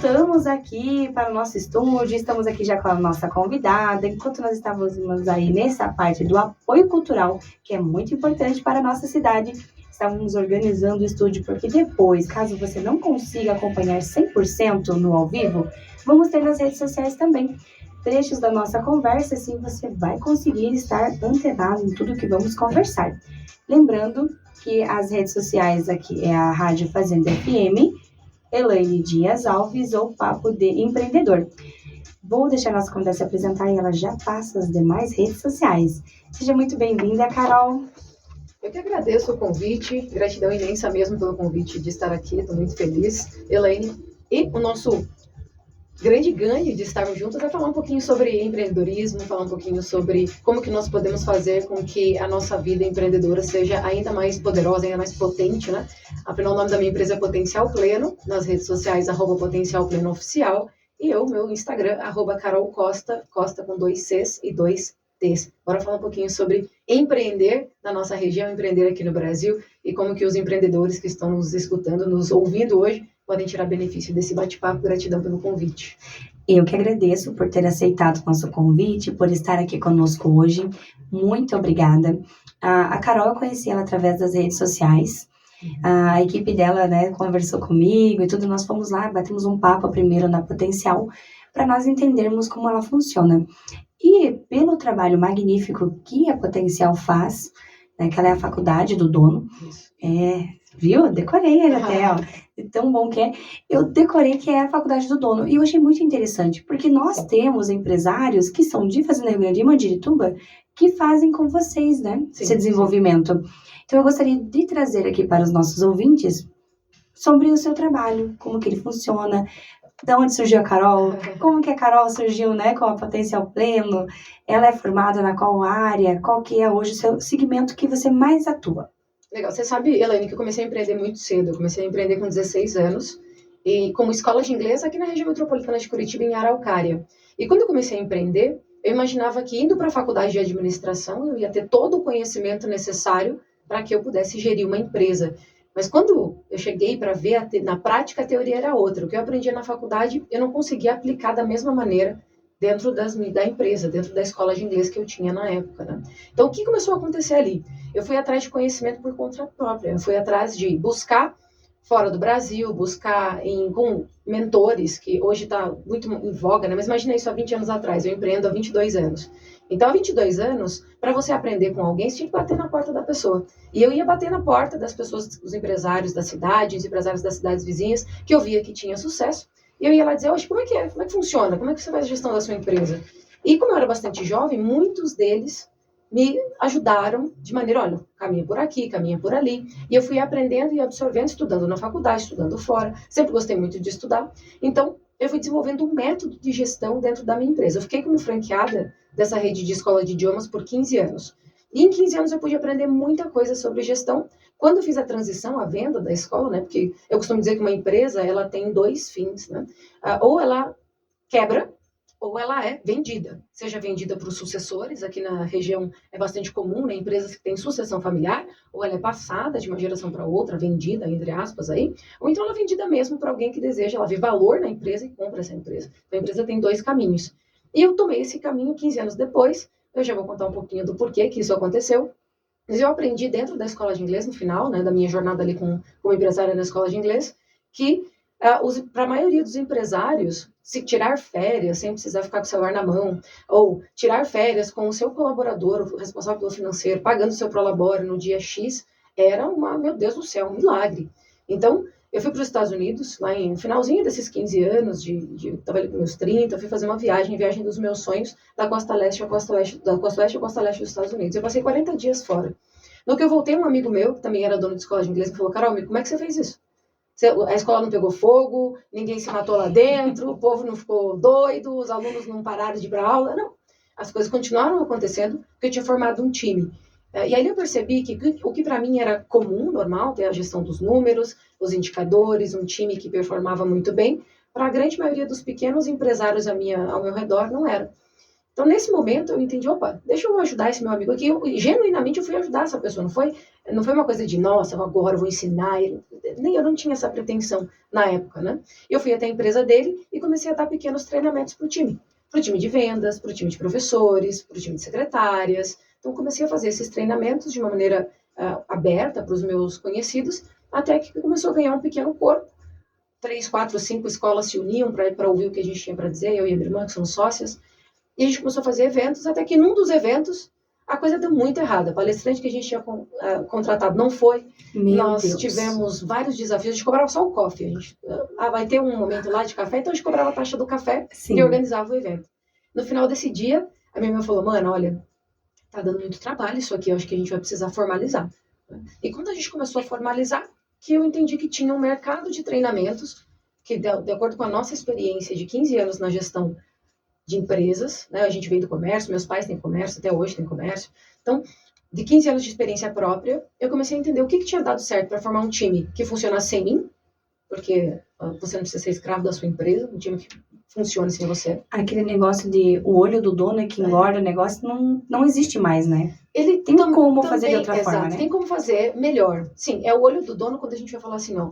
voltamos aqui para o nosso estúdio, estamos aqui já com a nossa convidada, enquanto nós estávamos aí nessa parte do apoio cultural, que é muito importante para a nossa cidade, estávamos organizando o estúdio, porque depois, caso você não consiga acompanhar 100% no ao vivo, vamos ter nas redes sociais também trechos da nossa conversa, assim você vai conseguir estar antenado em tudo que vamos conversar. Lembrando que as redes sociais aqui é a Rádio Fazenda FM, Elaine Dias Alves ou Papo de Empreendedor. Vou deixar nossa conversa se apresentar e ela já passa as demais redes sociais. Seja muito bem-vinda, Carol. Eu que agradeço o convite, gratidão imensa mesmo pelo convite de estar aqui, estou muito feliz, Elaine. E o nosso grande ganho de estarmos juntos é falar um pouquinho sobre empreendedorismo, falar um pouquinho sobre como que nós podemos fazer com que a nossa vida empreendedora seja ainda mais poderosa, ainda mais potente, né? Afinal, o nome da minha empresa é Potencial Pleno, nas redes sociais, @Potencial Pleno Oficial, e meu Instagram, @Carol Costa, Costa com 2 Cs e 2 T's. Bora falar um pouquinho sobre empreender na nossa região, empreender aqui no Brasil, e como que os empreendedores que estão nos escutando, nos ouvindo hoje, podem tirar benefício desse bate-papo. Gratidão pelo convite. Eu que agradeço por ter aceitado o nosso convite, por estar aqui conosco hoje. Muito obrigada. A Carol, eu conheci ela através das redes sociais. A equipe dela, né, conversou comigo e tudo. Nós fomos lá, batemos um papo primeiro na Potencial, para nós entendermos como ela funciona. E pelo trabalho magnífico que a Potencial faz, né, que ela é a faculdade do dono, viu? Decorei ele até, ó. Tão bom que é. Eu decorei que é a faculdade do dono. E eu achei muito interessante, porque nós temos empresários que são de Fazenda Rio Grande e Mandirituba que fazem com vocês, né? Esse desenvolvimento. Então, eu gostaria de trazer aqui para os nossos ouvintes sobre o seu trabalho, como que ele funciona, de onde surgiu a Carol, como que a Carol surgiu, né, com a Potencial Pleno, ela é formada na qual área, qual que é hoje o seu segmento que você mais atua? Legal. Você sabe, Elaine, que eu comecei a empreender muito cedo. Eu comecei a empreender com 16 anos, e como escola de inglês aqui na região metropolitana de Curitiba, em Araucária. E quando eu comecei a empreender, eu imaginava que indo para a faculdade de administração, eu ia ter todo o conhecimento necessário para que eu pudesse gerir uma empresa. Mas quando eu cheguei para ver, na prática, a teoria era outra. O que eu aprendia na faculdade, eu não conseguia aplicar da mesma maneira dentro da empresa, dentro da escola de inglês que eu tinha na época, né? Então, o que começou a acontecer ali? Eu fui atrás de conhecimento por conta própria. Eu fui atrás de buscar fora do Brasil, buscar com mentores, que hoje está muito em voga, né? Mas imagina isso há 20 anos atrás. Eu empreendo há 22 anos. Então, há 22 anos, para você aprender com alguém, você tinha que bater na porta da pessoa. E eu ia bater na porta das pessoas, os empresários da cidade, os empresários das cidades vizinhas, que eu via que tinha sucesso. E eu ia lá dizer, hoje, como é que funciona? Como é que você faz a gestão da sua empresa? E como eu era bastante jovem, muitos deles me ajudaram de maneira, olha, caminha por aqui, caminha por ali. E eu fui aprendendo e absorvendo, estudando na faculdade, estudando fora. Sempre gostei muito de estudar. Então, eu fui desenvolvendo um método de gestão dentro da minha empresa. Eu fiquei como franqueada dessa rede de escola de idiomas por 15 anos. E em 15 anos eu pude aprender muita coisa sobre gestão. Quando eu fiz a transição, a venda da escola, né? Porque eu costumo dizer que uma empresa, ela tem 2 fins, né? Ou ela quebra, ou ela é vendida. Seja vendida para os sucessores, aqui na região é bastante comum, né? Empresas que têm sucessão familiar, ou ela é passada de uma geração para outra, vendida, entre aspas, aí, ou então ela é vendida mesmo para alguém que deseja, ela vê valor na empresa e compra essa empresa. Então, a empresa tem 2 caminhos. E eu tomei esse caminho 15 anos depois. Eu já vou contar um pouquinho do porquê que isso aconteceu. Mas eu aprendi dentro da escola de inglês, no final, né, da minha jornada ali como empresária na escola de inglês, que para a maioria dos empresários, se tirar férias sem precisar ficar com o celular na mão, ou tirar férias com o seu colaborador, o responsável pelo financeiro, pagando o seu prolabore no dia X, era meu Deus do céu, um milagre. Então, eu fui para os Estados Unidos, lá no finalzinho desses 15 anos, estava ali com meus 30, eu fui fazer uma viagem dos meus sonhos, da costa leste à costa oeste, da costa oeste à costa leste dos Estados Unidos. Eu passei 40 dias fora. No que eu voltei, um amigo meu, que também era dono de escola de inglês, me falou, Carol, como é que você fez isso? A escola não pegou fogo, ninguém se matou lá dentro, o povo não ficou doido, os alunos não pararam de ir para aula. Não, as coisas continuaram acontecendo porque eu tinha formado um time. E aí eu percebi que o que para mim era comum, normal, ter a gestão dos números, os indicadores, um time que performava muito bem, para a grande maioria dos pequenos empresários ao meu redor não era. Então, nesse momento, eu entendi, opa, deixa eu ajudar esse meu amigo aqui. Genuinamente, eu fui ajudar essa pessoa. Não foi uma coisa de, nossa, agora eu vou ensinar. Nem eu não tinha essa pretensão na época, né? Eu fui até a empresa dele e comecei a dar pequenos treinamentos para o time. Para o time de vendas, para o time de professores, para o time de secretárias. Então, comecei a fazer esses treinamentos de uma maneira aberta para os meus conhecidos, até que começou a ganhar um pequeno corpo. 3, 4, 5 escolas se uniam para ouvir o que a gente tinha para dizer, eu e a minha irmã, que somos sócias. E a gente começou a fazer eventos, até que num dos eventos a coisa deu muito errada. A palestrante que a gente tinha contratado não foi. Nós tivemos vários desafios. A gente cobrava só o coffee. Vai ter um momento lá de café, então a gente cobrava a taxa do café e organizava o evento. No final desse dia, a minha irmã falou, mano, olha, tá dando muito trabalho isso aqui, eu acho que a gente vai precisar formalizar. E quando a gente começou a formalizar, que eu entendi que tinha um mercado de treinamentos, que de acordo com a nossa experiência de 15 anos na gestão de empresas, né? A gente veio do comércio, meus pais têm comércio, até hoje tem comércio. Então, de 15 anos de experiência própria, eu comecei a entender o que tinha dado certo para formar um time que funcionasse sem mim, porque você não precisa ser escravo da sua empresa, um time que funcione sem você. Aquele negócio de o olho do dono é que engorda, o negócio não existe mais, né? Ele tem como fazer de outra forma, né? Tem como fazer melhor. Sim, é o olho do dono quando a gente vai falar assim, ó,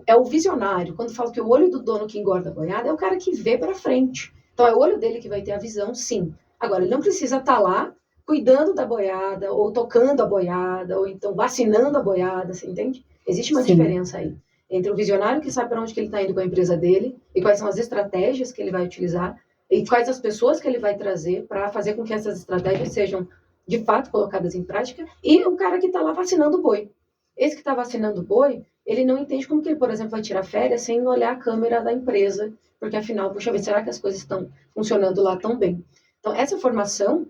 é o visionário. Quando fala que o olho do dono que engorda a boiada, é o cara que vê para frente. Então, é o olho dele que vai ter a visão, sim. Agora, ele não precisa estar lá cuidando da boiada, ou tocando a boiada, ou então vacinando a boiada, você entende? Existe uma diferença aí entre o visionário que sabe para onde que ele está indo com a empresa dele, e quais são as estratégias que ele vai utilizar, e quais as pessoas que ele vai trazer para fazer com que essas estratégias sejam, de fato, colocadas em prática, e o cara que está lá vacinando o boi. Esse que está vacinando o boi, ele não entende como que ele, por exemplo, vai tirar férias sem olhar a câmera da empresa, porque afinal, puxa vida, será que as coisas estão funcionando lá tão bem? Então, essa formação,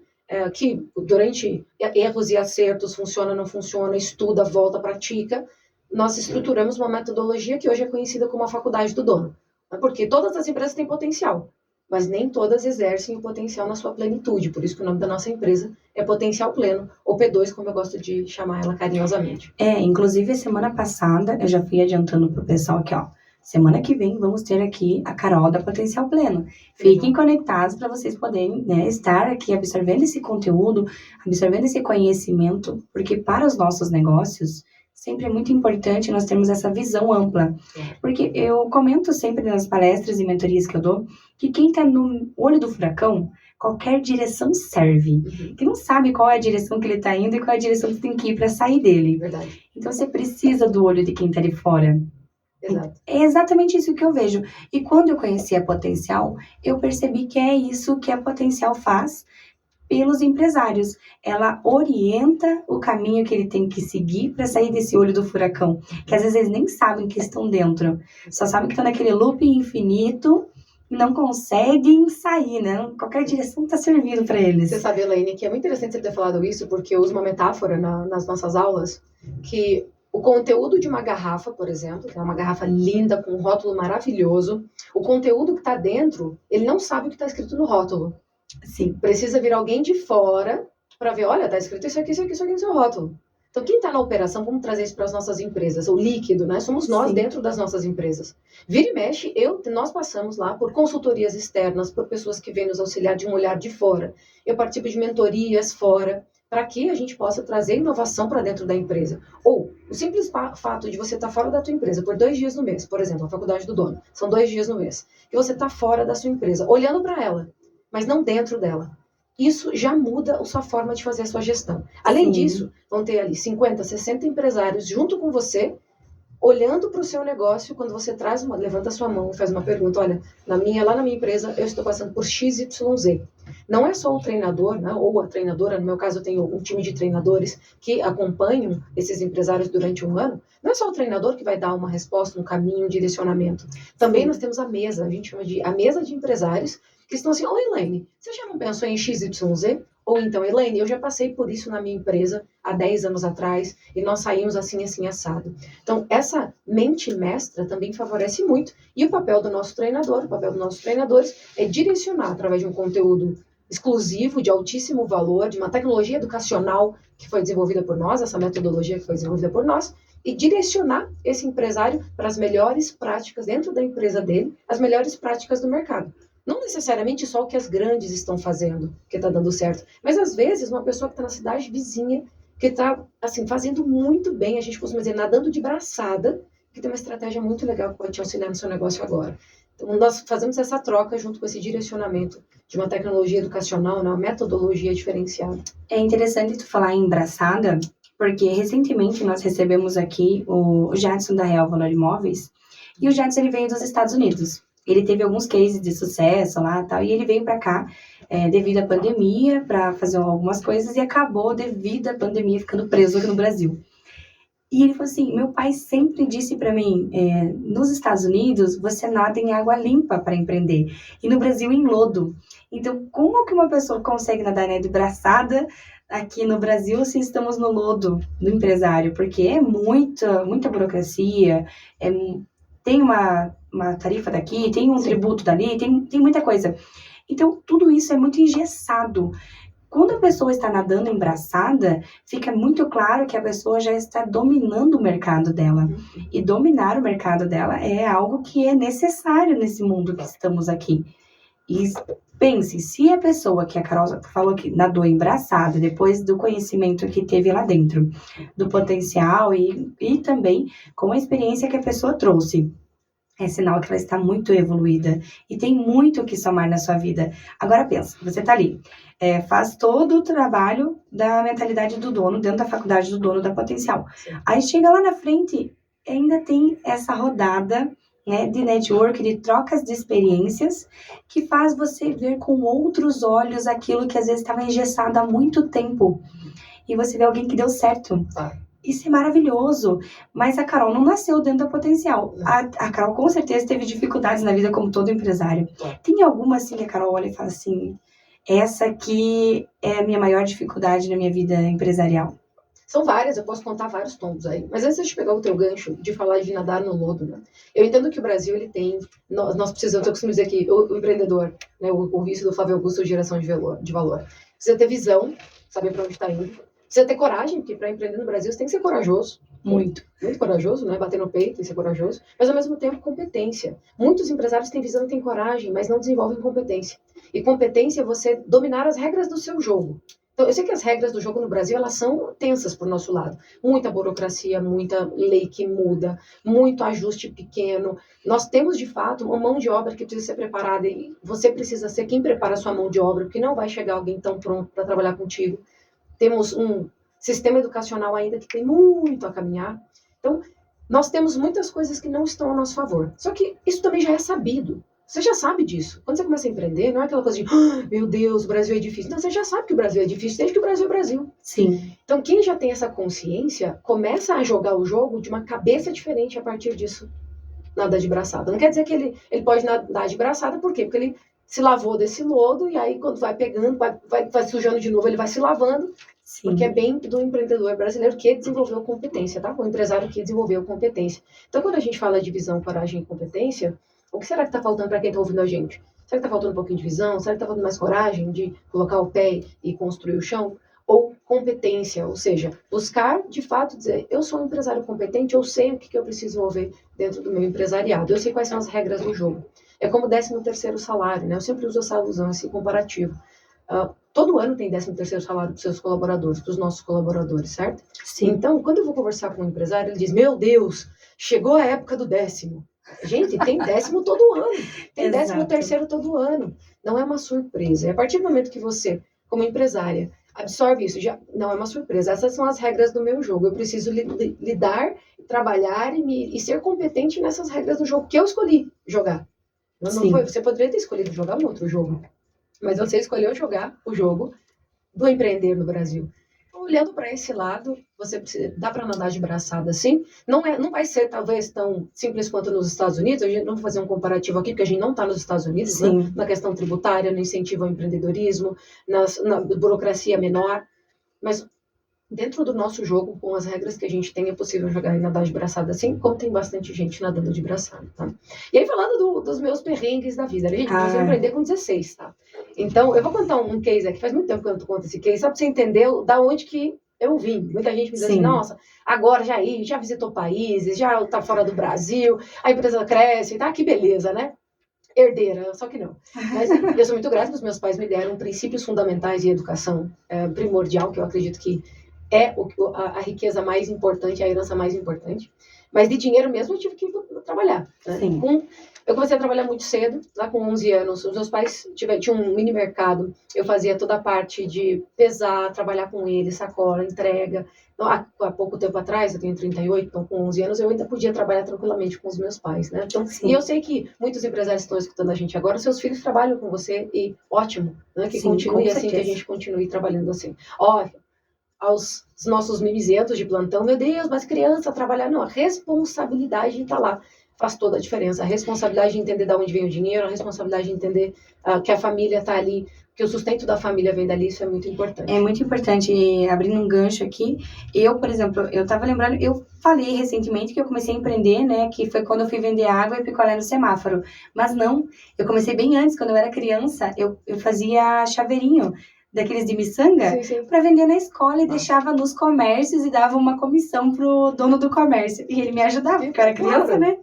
que durante erros e acertos, funciona, não funciona, estuda, volta, pratica, nós estruturamos uma metodologia que hoje é conhecida como a faculdade do dono. Porque todas as empresas têm potencial, mas nem todas exercem o potencial na sua plenitude. Por isso que o nome da nossa empresa é Potencial Pleno, ou P2, como eu gosto de chamar ela carinhosamente. Inclusive, semana passada, eu já fui adiantando pro pessoal aqui, ó. Semana que vem, vamos ter aqui a Carol da Potencial Pleno. Fiquem conectados para vocês poderem, né, estar aqui absorvendo esse conteúdo, absorvendo esse conhecimento, porque para os nossos negócios, sempre é muito importante nós termos essa visão ampla. Porque eu comento sempre nas palestras e mentorias que eu dou, que quem está no olho do furacão, qualquer direção serve. Que não sabe qual é a direção que ele está indo e qual é a direção que tem que ir para sair dele. Verdade. Então, você precisa do olho de quem está de fora. Exato. É exatamente isso que eu vejo. E quando eu conheci a Potencial, eu percebi que é isso que a Potencial faz pelos empresários. Ela orienta o caminho que ele tem que seguir para sair desse olho do furacão, que às vezes eles nem sabem que estão dentro. Só sabem que estão naquele loop infinito e não conseguem sair, né? Qualquer direção está servindo para eles. Você sabe, Elaine, que é muito interessante você ter falado isso, porque eu uso uma metáfora nas nossas aulas, que o conteúdo de uma garrafa, por exemplo, que é uma garrafa linda, com um rótulo maravilhoso, o conteúdo que está dentro, ele não sabe o que está escrito no rótulo. Sim. Precisa vir alguém de fora para ver, olha, está escrito isso aqui, isso aqui, isso aqui no seu rótulo. Então, quem está na operação, vamos trazer isso para as nossas empresas, o líquido, né? Somos nós dentro das nossas empresas. Vira e mexe, nós passamos lá por consultorias externas, por pessoas que vêm nos auxiliar de um olhar de fora. Eu participo de mentorias fora, para que a gente possa trazer inovação para dentro da empresa. Ou o simples fato de você estar fora da tua empresa por 2 dias no mês, por exemplo, a faculdade do dono, são 2 dias no mês, que você está fora da sua empresa, olhando para ela, mas não dentro dela. Isso já muda a sua forma de fazer a sua gestão. Além disso, vão ter ali 50, 60 empresários junto com você, olhando para o seu negócio, quando você levanta a sua mão e faz uma pergunta, olha, lá na minha empresa, eu estou passando por XYZ. Não é só o treinador, né, ou a treinadora, no meu caso eu tenho um time de treinadores que acompanham esses empresários durante um ano, não é só o treinador que vai dar uma resposta, um caminho, um direcionamento. Também nós temos a mesa, a gente chama de a mesa de empresários, que estão assim, Elaine, você já não pensou em XYZ? Ou então, Elaine, eu já passei por isso na minha empresa há 10 anos atrás e nós saímos assim, assim, assado. Então, essa mente mestra também favorece muito. E o papel do nosso treinador, o papel dos nossos treinadores é direcionar através de um conteúdo exclusivo, de altíssimo valor, de uma tecnologia educacional que foi desenvolvida por nós, essa metodologia que foi desenvolvida por nós, e direcionar esse empresário para as melhores práticas dentro da empresa dele, as melhores práticas do mercado. Não necessariamente só o que as grandes estão fazendo, que está dando certo, mas às vezes uma pessoa que está na cidade vizinha, que está assim, fazendo muito bem, a gente costuma dizer, nadando de braçada, que tem uma estratégia muito legal que pode te auxiliar no seu negócio agora. Então, nós fazemos essa troca junto com esse direcionamento de uma tecnologia educacional, né, uma metodologia diferenciada. É interessante tu falar em braçada, porque recentemente nós recebemos aqui o Jadson da Real Valor Imóveis, e o Jadson ele veio dos Estados Unidos. Ele teve alguns cases de sucesso lá e tal, e ele veio para cá devido à pandemia, para fazer algumas coisas, e acabou, devido à pandemia, ficando preso aqui no Brasil. E ele falou assim, meu pai sempre disse para mim, nos Estados Unidos, você nada em água limpa para empreender, e no Brasil em lodo. Então, como que uma pessoa consegue nadar, né, de braçada aqui no Brasil se estamos no lodo do empresário? Porque é muita burocracia, tem uma tarifa daqui, tem um tributo dali, tem muita coisa. Então, tudo isso é muito engessado. Quando a pessoa está nadando em braçada, fica muito claro que a pessoa já está dominando o mercado dela. E dominar o mercado dela é algo que é necessário nesse mundo que estamos aqui. E pense, se a pessoa que a Carol falou que nadou em braçada, depois do conhecimento que teve lá dentro, do potencial e também com a experiência que a pessoa trouxe, é sinal que ela está muito evoluída e tem muito o que somar na sua vida. Agora pensa, você está ali, faz todo o trabalho da mentalidade do dono, dentro da faculdade do dono da Potencial. Sim. Aí chega lá na frente, ainda tem essa rodada, né, de network, de trocas de experiências, que faz você ver com outros olhos aquilo que às vezes estava engessado há muito tempo. E você vê alguém que deu certo. Isso é maravilhoso, mas a Carol não nasceu dentro da Potencial. A Carol com certeza teve dificuldades na vida como todo empresário. Tem alguma assim que a Carol olha e fala assim, essa aqui é a minha maior dificuldade na minha vida empresarial? São várias, eu posso contar vários tombos aí. Mas antes de pegar o teu gancho, de falar de nadar no lodo, né? Eu entendo que o Brasil, ele tem... Nós precisamos, eu costumo dizer que o empreendedor, né, o vício do Flávio Augusto, geração de valor. Precisa ter visão, saber para onde está indo. Precisa ter coragem, porque para empreender no Brasil você tem que ser corajoso. Muito corajoso, né? Bater no peito e ser corajoso. Mas, ao mesmo tempo, competência. Muitos empresários têm visão e têm coragem, mas não desenvolvem competência. E competência é você dominar as regras do seu jogo. Então, eu sei que as regras do jogo no Brasil, elas são tensas por nosso lado. Muita burocracia, muita lei que muda, muito ajuste pequeno. Nós temos, de fato, uma mão de obra que precisa ser preparada. E você precisa ser quem prepara a sua mão de obra, porque não vai chegar alguém tão pronto para trabalhar contigo. Temos um sistema educacional ainda que tem muito a caminhar. Então, nós temos muitas coisas que não estão a nosso favor. Só que isso também já é sabido. Você já sabe disso. Quando você começa a empreender, não é aquela coisa de meu Deus, o Brasil é difícil. Não, você já sabe que o Brasil é difícil desde que o Brasil é Brasil. Sim. Então, quem já tem essa consciência, começa a jogar o jogo de uma cabeça diferente a partir disso. Nadar de braçada. Não quer dizer que ele pode nadar de braçada, por quê? Porque ele se lavou desse lodo e aí quando vai pegando, vai sujando de novo, ele vai se lavando. Sim. Porque é bem do empreendedor brasileiro que desenvolveu competência, tá? O empresário que desenvolveu competência. Então, quando a gente fala de visão, coragem e competência, o que será que está faltando para quem está ouvindo a gente? Será que está faltando um pouquinho de visão? Será que está faltando mais coragem de colocar o pé e construir o chão? Ou competência, ou seja, buscar, de fato, dizer, eu sou um empresário competente, eu sei o que eu preciso desenvolver dentro do meu empresariado, eu sei quais são as regras do jogo. É como o 13º salário, né? Eu sempre uso essa alusão, esse comparativo. Todo ano tem 13º salário para os seus colaboradores, para os nossos colaboradores, certo? Sim. Então, quando eu vou conversar com um empresário, ele diz, meu Deus, chegou a época do 10º. Gente, tem 10º todo ano. Tem 13º todo ano. Não é uma surpresa. E a partir do momento que você, como empresária, absorve isso, já não é uma surpresa. Essas são as regras do meu jogo. Eu preciso lidar, trabalhar e ser competente nessas regras do jogo que eu escolhi jogar. Não foi, você poderia ter escolhido jogar um outro jogo, mas você escolheu jogar o jogo do empreender no Brasil. Então, olhando para esse lado, dá para nadar de braçada assim. Não vai ser talvez tão simples quanto nos Estados Unidos. A gente não vai fazer um comparativo aqui, porque a gente não está nos Estados Unidos, né? Na questão tributária, no incentivo ao empreendedorismo, na burocracia menor. Mas dentro do nosso jogo, com as regras que a gente tem, é possível jogar e nadar de braçada assim, como tem bastante gente nadando de braçada, tá? E aí, falando dos meus perrengues da vida, gente, eu empreender com 16, tá? Então, eu vou contar um case aqui, faz muito tempo que eu não conto esse case, só pra você entender da onde que eu vim. Muita gente me diz assim, nossa, agora já visitou países, já tá fora do Brasil, a empresa cresce, tá? Que beleza, né? herdeira, só que não. Mas eu sou muito grata que os meus pais me deram princípios fundamentais de educação primordial, que eu acredito que é a riqueza mais importante, a herança mais importante. Mas de dinheiro mesmo eu tive que trabalhar. Né? Eu comecei a trabalhar muito cedo, lá com 11 anos. Os meus pais tinham um mini mercado. Eu fazia toda a parte de pesar, trabalhar com eles, sacola, entrega. Então, há pouco tempo atrás, eu tenho 38, então com 11 anos eu ainda podia trabalhar tranquilamente com os meus pais. Né? Então, e eu sei que muitos empresários estão escutando a gente agora, seus filhos trabalham com você e ótimo, né? Que continue assim, que a gente continue trabalhando assim. Ó, aos nossos mimizentos de plantão, meu Deus, mas criança trabalhar, não, a responsabilidade está lá, faz toda a diferença, a responsabilidade de entender de onde vem o dinheiro, a responsabilidade de entender que a família está ali, que o sustento da família vem dali, isso é muito importante. É muito importante, e abrindo um gancho aqui, eu, por exemplo, eu estava lembrando, eu falei recentemente que eu comecei a empreender, né, que foi quando eu fui vender água e picolé no semáforo, mas não, eu comecei bem antes, quando eu era criança, eu fazia chaveirinho, daqueles de miçanga, para vender na escola e deixava nos comércios e dava uma comissão pro dono do comércio. E ele me ajudava, porque eu era criança, né?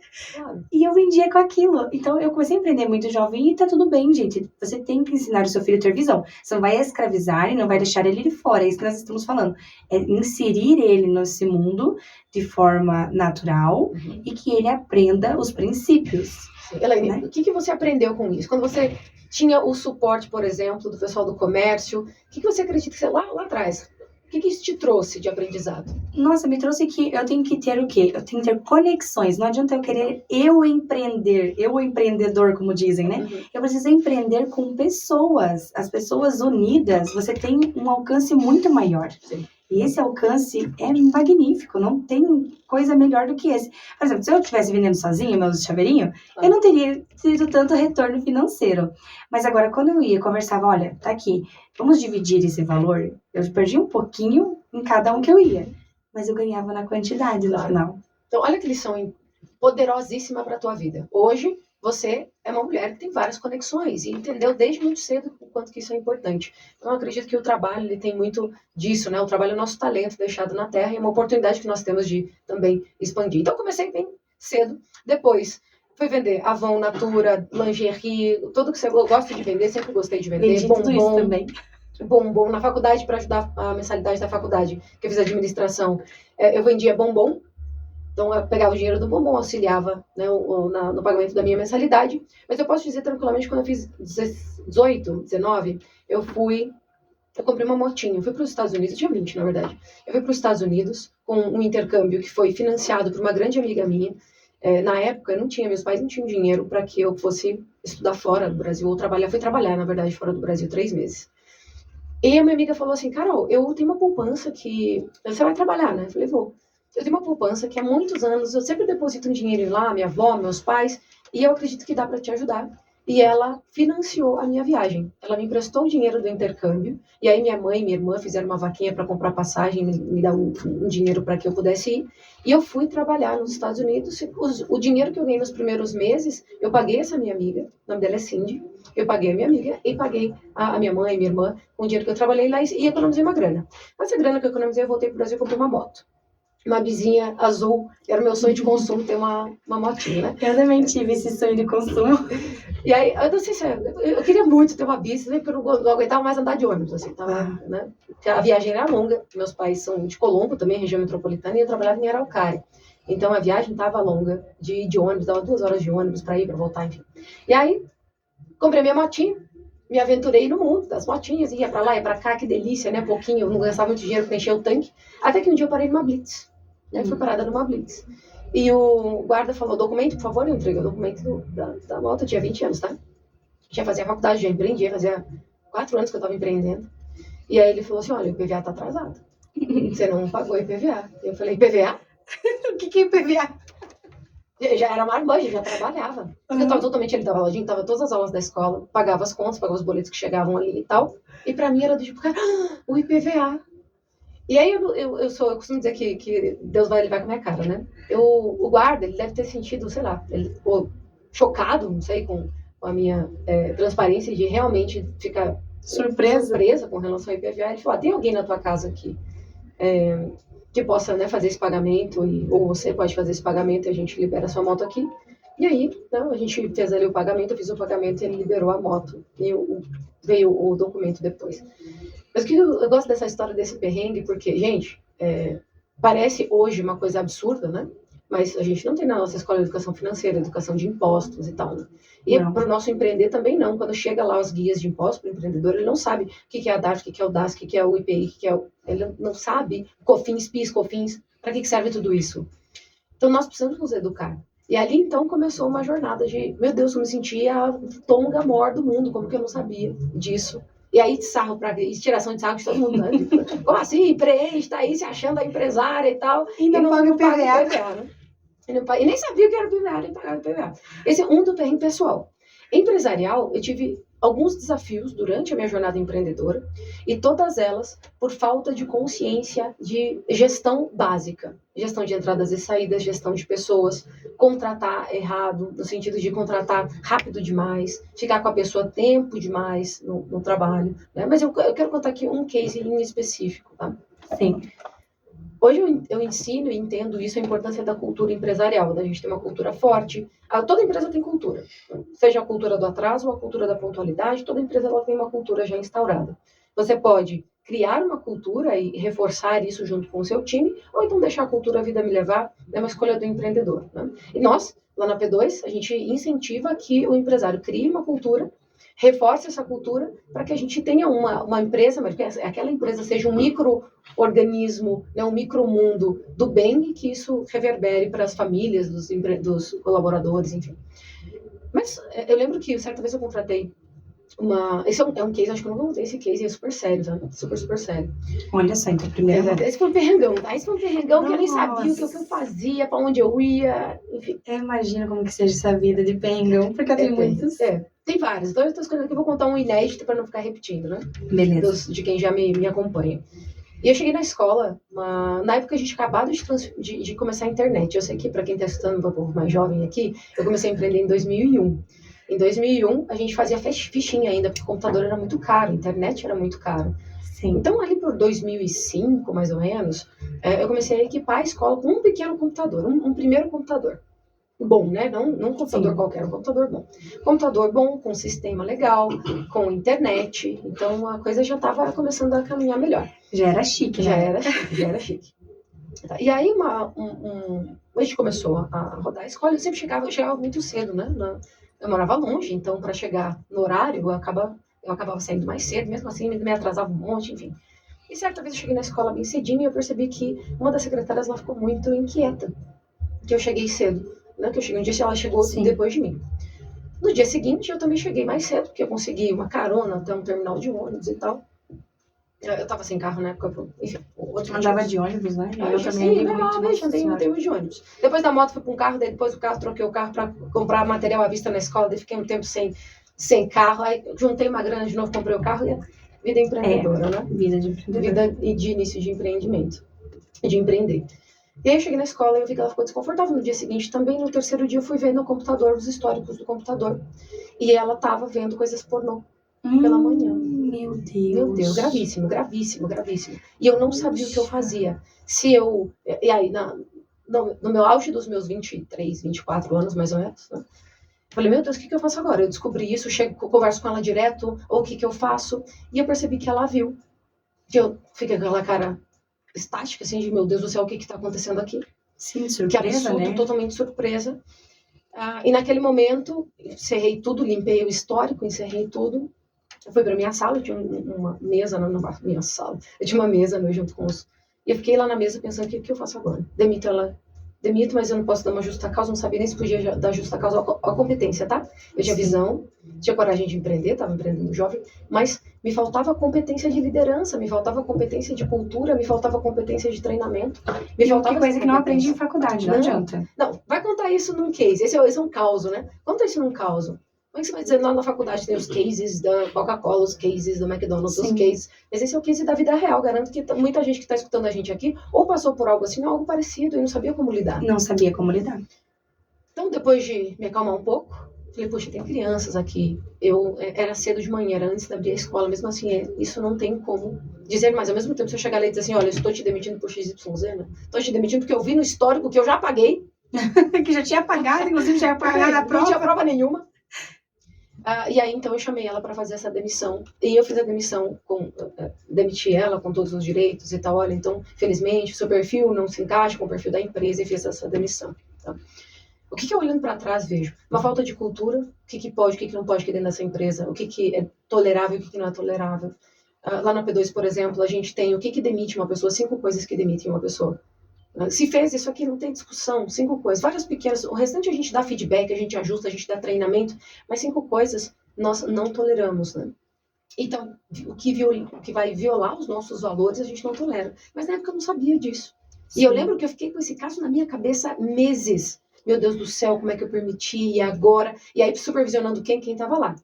E eu vendia com aquilo. Então, eu comecei a empreender muito jovem e tá tudo bem, gente. Você tem que ensinar o seu filho a ter visão. Você não vai escravizar e não vai deixar ele de fora. É isso que nós estamos falando. É inserir ele nesse mundo de forma natural e que ele aprenda os princípios. Elaine, né? O que você aprendeu com isso? Quando você tinha o suporte, por exemplo, do pessoal do comércio, o que você acredita que você lá atrás? O que isso te trouxe de aprendizado? Nossa, me trouxe que eu tenho que ter o quê? Eu tenho que ter conexões. Não adianta eu querer eu empreender, eu empreendedor, como dizem, né? Eu preciso empreender com pessoas. As pessoas unidas, você tem um alcance muito maior. Sim. E esse alcance é magnífico, não tem coisa melhor do que esse. Por exemplo, se eu estivesse vendendo sozinho meus chaveirinhos, eu não teria tido tanto retorno financeiro. Mas agora, quando eu ia, conversava, olha, tá aqui, vamos dividir esse valor. Eu perdi um pouquinho em cada um que eu ia, mas eu ganhava na quantidade no final. Então, olha que lição poderosíssima para a tua vida. Hoje, você é uma mulher que tem várias conexões e entendeu desde muito cedo o quanto que isso é importante. Então, eu acredito que o trabalho ele tem muito disso, né? O trabalho é o nosso talento deixado na terra e é uma oportunidade que nós temos de também expandir. Então, eu comecei bem cedo. Depois, fui vender Avon, Natura, lingerie, tudo que eu gosto de vender, sempre gostei de vender. Vendi tudo isso também. Bombom na faculdade para ajudar a mensalidade da faculdade, que eu fiz administração. Eu vendia bombom. Então, eu pegava o dinheiro do bombom, auxiliava, né, no pagamento da minha mensalidade. Mas eu posso dizer tranquilamente, quando eu fiz 18, 19, eu comprei uma motinha. Eu fui para os Estados Unidos, eu tinha 20, na verdade. Eu fui para os Estados Unidos com um intercâmbio que foi financiado por uma grande amiga minha. Na época, meus pais não tinham dinheiro para que eu fosse estudar fora do Brasil, ou trabalhar. Fui trabalhar, na verdade, fora do Brasil, 3 meses. E a minha amiga falou assim, Carol, eu tenho uma poupança que... Você vai trabalhar, né? Eu falei, vou. Eu tenho uma poupança que há muitos anos eu sempre deposito um dinheiro lá, minha avó, meus pais, e eu acredito que dá para te ajudar. E ela financiou a minha viagem. Ela me emprestou o dinheiro do intercâmbio, e aí minha mãe e minha irmã fizeram uma vaquinha para comprar passagem, me dar um dinheiro para que eu pudesse ir. E eu fui trabalhar nos Estados Unidos. O dinheiro que eu ganhei nos primeiros meses, eu paguei essa minha amiga, o nome dela é Cindy, eu paguei a minha amiga e paguei a minha mãe e minha irmã com o dinheiro que eu trabalhei lá e economizei uma grana. Com essa grana que eu economizei, eu voltei para o Brasil e comprei uma moto. Uma bizinha azul, era o meu sonho de consumo, ter uma motinha, né? Eu também tive esse sonho de consumo. E aí, eu não sei se eu queria muito ter uma bici, porque eu não aguentava mais andar de ônibus, assim, tava, né? Porque a viagem era longa, meus pais são de Colombo, também região metropolitana, e eu trabalhava em Araucária. Então, a viagem tava longa, de ônibus, dava 2 horas de ônibus para ir, para voltar, enfim. E aí, comprei minha motinha, me aventurei no mundo das motinhas, ia para lá, ia para cá, que delícia, né? Pouquinho, eu não gastava muito dinheiro para encher o tanque. Até que um dia eu parei numa blitz. Fui parada numa blitz. E o guarda falou, documento, por favor, eu entreguei o documento da moto, eu tinha 20 anos, tá? Já fazia faculdade, já empreendia, fazia 4 anos que eu tava empreendendo. E aí ele falou assim, olha, o IPVA tá atrasado. Você não pagou IPVA. Eu falei, IPVA? O que é IPVA? Já era marmanjo, já trabalhava. Eu tava totalmente ali, tava lojinha, tava todas as aulas da escola, pagava as contas, pagava os boletos que chegavam ali e tal. E pra mim era do tipo, cara, o IPVA. E aí eu costumo dizer que Deus vai com a minha cara, né? O guarda, ele deve ter sentido, sei lá, ele ficou chocado, não sei, com a minha transparência de realmente ficar surpresa com relação ao IPVA. Ele falou, tem alguém na tua casa aqui que possa, né, fazer esse pagamento, ou você pode fazer esse pagamento e a gente libera a sua moto aqui. E aí, né, a gente fez ali o pagamento, eu fiz o pagamento e ele liberou a moto. E veio o documento depois. Mas que eu gosto dessa história desse perrengue, porque, gente, parece hoje uma coisa absurda, né? Mas a gente não tem na nossa escola de educação financeira, educação de impostos e tal, né? E para o nosso empreender também não. Quando chega lá os guias de impostos para o empreendedor, ele não sabe o que é a DARF, o que é o DAS, o que é o IPI, o que é o... Ele não sabe COFINS, PIS, COFINS, para que serve tudo isso. Então nós precisamos nos educar. E ali então começou uma jornada de, meu Deus, eu me sentia a tonga maior do mundo, como que eu não sabia disso. E aí, sarro para tiração de sarro de todo mundo, né? Como assim? Empreende, tá aí se achando a empresária e tal. E não paga o PVA. Né? E nem sabia o que era o PVA, nem pagava o PVA. Esse é um do perrengue pessoal. Empresarial, eu tive alguns desafios durante a minha jornada empreendedora, e todas elas por falta de consciência de gestão básica. Gestão de entradas e saídas, gestão de pessoas, contratar errado, no sentido de contratar rápido demais, ficar com a pessoa tempo demais no trabalho. Né? Mas eu quero contar aqui um case em específico. Tá? Sim. Hoje eu ensino e entendo isso, a importância da cultura empresarial, da gente ter uma cultura forte. Toda empresa tem cultura, seja a cultura do atraso ou a cultura da pontualidade, toda empresa ela tem uma cultura já instaurada. Você pode criar uma cultura e reforçar isso junto com o seu time, ou então deixar a cultura a vida me levar, é uma escolha do empreendedor. Né? E nós, lá na P2, a gente incentiva que o empresário crie uma cultura, reforce essa cultura para que a gente tenha uma empresa, mas que aquela empresa seja um micro-organismo, né, um micromundo do bem e que isso reverbere para as famílias dos colaboradores, enfim. Mas eu lembro que certa vez eu contratei esse é um case, acho que eu não contei esse case, é super sério, tá? Super sério. Olha só, então primeiro... Esse foi um perrengão, tá? Esse foi um perrengão que eu nem sabia o que eu fazia, para onde eu ia, enfim. Eu imagino como que seja essa vida de perrengão, porque eu tenho muitos. Tem vários. Então eu estou escolhendo aqui, eu vou contar um inédito para não ficar repetindo, né? Beleza. De quem já me acompanha. E eu cheguei na escola, na época a gente acabava de começar a internet. Eu sei que para quem está estudando, um pouco mais jovem aqui, eu comecei a empreender em 2001. Em 2001, a gente fazia fichinha ainda, porque o computador era muito caro, a internet era muito caro. Sim. Então, ali por 2005, mais ou menos, eu comecei a equipar a escola com um pequeno computador, um primeiro computador. Bom, né? Não um computador Sim. qualquer, um computador bom. Computador bom, com sistema legal, com internet. Então, a coisa já estava começando a caminhar melhor. Já era chique, né? Já era chique. E aí, a gente começou a rodar a escola, eu sempre chegava muito cedo, né? Eu morava longe, então para chegar no horário eu acabava saindo mais cedo, mesmo assim me atrasava um monte, enfim. E certa vez eu cheguei na escola bem cedinho e eu percebi que uma das secretárias ela ficou muito inquieta, que eu cheguei cedo, né? Que eu cheguei um dia e ela chegou Sim. depois de mim. No dia seguinte eu também cheguei mais cedo, porque eu consegui uma carona até um terminal de ônibus e tal. Eu tava sem carro na época, enfim. Andava de ônibus, né? Eu também normalmente andei de ônibus. Depois da moto fui para um carro, daí depois do carro troquei o carro para comprar material à vista na escola, daí fiquei um tempo sem carro, aí juntei uma grana de novo, comprei o carro e vida empreendedora, né? Vida de empreendedor. Vida de início de empreendimento, de empreender. E aí eu cheguei na escola e eu vi que ela ficou desconfortável no dia seguinte. Também no terceiro dia eu fui ver no computador, os históricos do computador. E ela tava vendo coisas pornô pela manhã. Meu Deus, gravíssimo. E eu não sabia o que eu fazia. E aí, no meu auge dos meus 23, 24 anos, mais ou menos, né? Falei, meu Deus, o que eu faço agora? Eu descobri isso, converso com ela direto, ou o que eu faço? E eu percebi que ela viu. Que eu fiquei com aquela cara estática, assim, de meu Deus do céu, o que tá acontecendo aqui? Sim, surpresa, que absurdo, né? Totalmente surpresa. E naquele momento, encerrei tudo, limpei o histórico, encerrei tudo. Eu fui para minha sala, eu tinha uma mesa na minha sala. Eu tinha uma mesa junto com os... E eu fiquei lá na mesa pensando, o que eu faço agora? Demito, mas eu não posso dar uma justa causa, não sabia nem se podia dar justa causa à competência, tá? Eu tinha visão, tinha coragem de empreender, estava empreendendo jovem, mas me faltava competência de liderança, me faltava competência de cultura, me faltava competência de treinamento. Me faltava coisa que não aprende em faculdade, não adianta. Não, vai contar isso num case, esse é um caos, né? Conta isso num caos. Como é que você vai dizer, lá na faculdade tem os cases da Coca-Cola, os cases da McDonald's, Sim. os cases... Mas esse é o case da vida real. Garanto que muita gente que está escutando a gente aqui ou passou por algo assim, ou algo parecido, e não sabia como lidar. Não sabia como lidar. Então, depois de me acalmar um pouco, falei, poxa, tem crianças aqui. Era cedo de manhã, era antes de abrir a escola. Mesmo assim, isso não tem como dizer, mas ao mesmo tempo, se eu chegar lá e dizer assim, olha, eu estou te demitindo por XYZ, né? Estou te demitindo porque eu vi no histórico que eu já paguei, Que já tinha pagado, inclusive já tinha pagado a prova. Não tinha prova nenhuma. E aí, então, eu chamei ela para fazer essa demissão. E eu fiz a demissão, demiti ela com todos os direitos e tal. Olha, então, felizmente, o seu perfil não se encaixa com o perfil da empresa e fiz essa demissão. Tá? O que eu olhando para trás vejo? Uma falta de cultura, o que pode, o que não pode aqui dentro dessa empresa, o que é tolerável e o que não é tolerável. Lá na P2, por exemplo, a gente tem o que demite uma pessoa, 5 coisas que demitem uma pessoa. Se fez isso aqui, não tem discussão, 5 coisas, várias pequenas, o restante a gente dá feedback, a gente ajusta, a gente dá treinamento, mas 5 coisas nós não toleramos, né? Então, o que vai violar os nossos valores, a gente não tolera. Mas na época eu não sabia disso. Sim. E eu lembro que eu fiquei com esse caso na minha cabeça meses. Meu Deus do céu, como é que eu permiti, e agora? E aí supervisionando quem estava lá.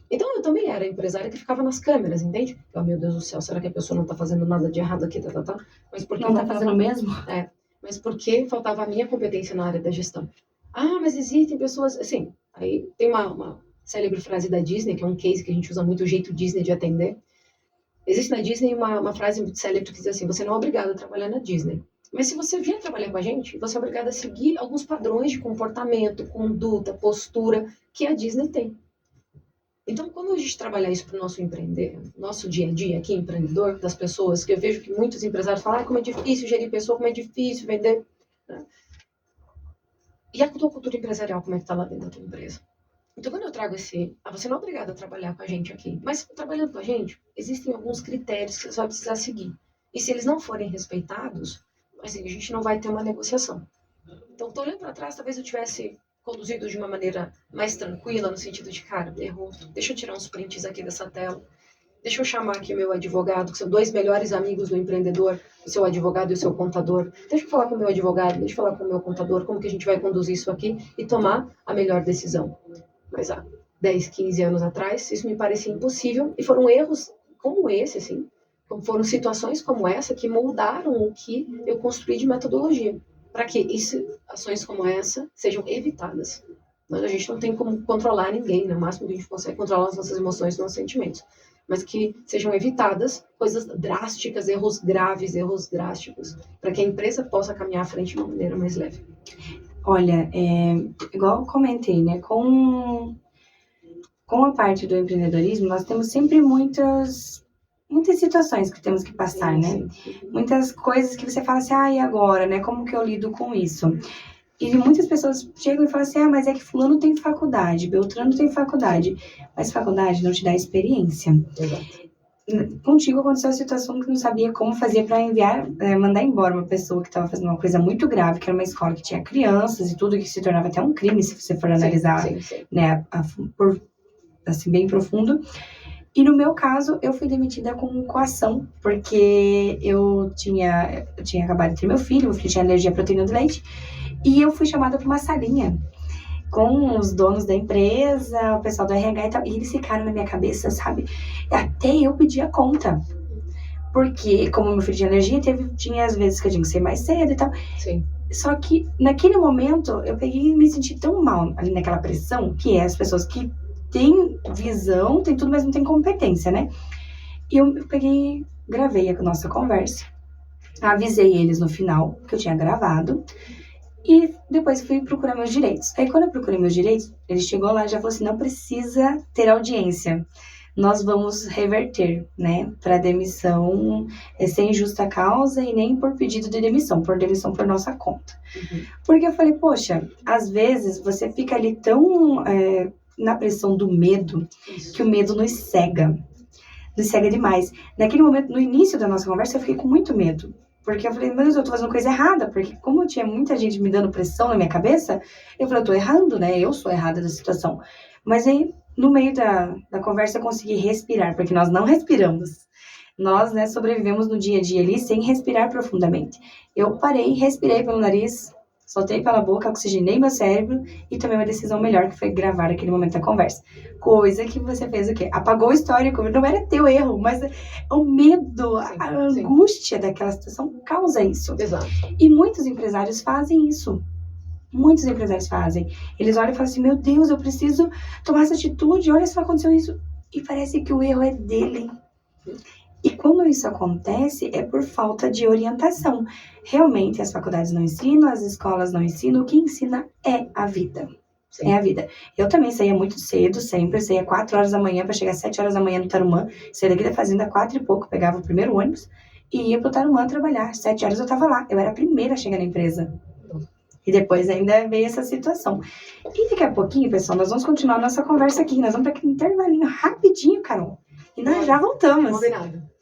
Então eu também era empresária que ficava nas câmeras, entende? Oh, meu Deus do céu, será que a pessoa não está fazendo nada de errado aqui? Mas porque não está fazendo mesmo? Mas porque faltava a minha competência na área da gestão. Mas existem pessoas... Assim, aí tem uma célebre frase da Disney, que é um case que a gente usa muito, o jeito Disney de atender. Existe na Disney uma frase muito célebre que diz assim, você não é obrigado a trabalhar na Disney. Mas se você vier trabalhar com a gente, você é obrigado a seguir alguns padrões de comportamento, conduta, postura que a Disney tem. Então, quando a gente trabalhar isso para o nosso empreender, nosso dia a dia aqui, empreendedor, das pessoas, que eu vejo que muitos empresários falam, como é difícil gerir pessoa, como é difícil vender. Né? E a tua cultura empresarial, como é que está lá dentro da tua empresa? Então, quando eu trago você não é obrigado a trabalhar com a gente aqui, mas trabalhando com a gente, existem alguns critérios que você vai precisar seguir. E se eles não forem respeitados, assim, a gente não vai ter uma negociação. Então, tô olhando para trás, talvez eu tivesse conduzido de uma maneira mais tranquila, no sentido de, cara, errou, deixa eu tirar uns prints aqui dessa tela, deixa eu chamar aqui o meu advogado, que são 2 melhores amigos do empreendedor, o seu advogado e o seu contador, deixa eu falar com o meu advogado, deixa eu falar com o meu contador, como que a gente vai conduzir isso aqui e tomar a melhor decisão. Mas há 10, 15 anos atrás, isso me parecia impossível, e foram erros como esse, assim, foram situações como essa que moldaram o que eu construí de metodologia, para que ações como essa sejam evitadas. Mas a gente não tem como controlar ninguém, né? O máximo que a gente consegue controlar as nossas emoções e nossos sentimentos. Mas que sejam evitadas coisas drásticas, erros graves, erros drásticos, para que a empresa possa caminhar à frente de uma maneira mais leve. Olha, igual eu comentei, né? Com a parte do empreendedorismo, nós temos sempre muitas situações que temos que passar, sim, né? Sim. Muitas coisas que você fala assim, e agora, né? Como que eu lido com isso? E muitas pessoas chegam e falam assim, mas é que fulano tem faculdade, Beltrano tem faculdade. Mas faculdade não te dá experiência. Exato. Contigo aconteceu a situação que não sabia como fazer para mandar embora uma pessoa que estava fazendo uma coisa muito grave, que era uma escola que tinha crianças e tudo, que se tornava até um crime, se você for analisar, sim. Né, assim, bem profundo. E no meu caso, eu fui demitida com coação, porque eu tinha acabado de ter meu filho tinha alergia à proteína do leite, e eu fui chamada para uma salinha com os donos da empresa, o pessoal do RH e tal, e eles ficaram na minha cabeça, sabe? Até eu pedi a conta. Porque, como meu filho tinha alergia, tinha às vezes que eu tinha que ser mais cedo e tal. Sim. Só que, naquele momento, eu peguei e me senti tão mal ali naquela pressão, que é as pessoas que têm visão, tem tudo, mas não tem competência, né? E eu peguei, gravei a nossa conversa, avisei eles no final que eu tinha gravado, e depois fui procurar meus direitos. Aí, quando eu procurei meus direitos, ele chegou lá e já falou assim, não precisa ter audiência. Nós vamos reverter, né, para demissão sem justa causa e nem por pedido de demissão, por demissão por nossa conta. Uhum. Porque eu falei, poxa, às vezes você fica ali tão na pressão do medo, isso, que o medo nos cega demais. Naquele momento, no início da nossa conversa, eu fiquei com muito medo. Porque eu falei, meu Deus, eu tô fazendo coisa errada. Porque como tinha muita gente me dando pressão na minha cabeça, eu falei, eu tô errando, né? Eu sou errada da situação. Mas aí, no meio da conversa, eu consegui respirar, porque nós não respiramos. Nós, né, sobrevivemos no dia a dia ali sem respirar profundamente. Eu parei, respirei pelo nariz, soltei pela boca, oxigenei meu cérebro e tomei uma decisão melhor, que foi gravar aquele momento da conversa. Coisa que você fez o quê? Apagou o histórico. Não era teu erro, mas o medo, sim, a angústia daquela situação causa isso. Exato. E muitos empresários fazem isso. Muitos empresários fazem. Eles olham e falam assim, meu Deus, eu preciso tomar essa atitude, olha só, aconteceu isso. E parece que o erro é dele. E quando isso acontece, é por falta de orientação. Realmente, as faculdades não ensinam, as escolas não ensinam, o que ensina é a vida. Sim. É a vida. Eu também saía muito cedo, sempre. Saía 4 horas da manhã para chegar às 7 horas da manhã no Tarumã. Saía daqui da fazenda 4 e pouco, pegava o primeiro ônibus e ia pro Tarumã trabalhar. 7 horas eu tava lá. Eu era a primeira a chegar na empresa. E depois ainda veio essa situação. E daqui a pouquinho, pessoal, nós vamos continuar a nossa conversa aqui. Nós vamos para aquele intervalinho rapidinho, Carol. E nós já voltamos. Combinado.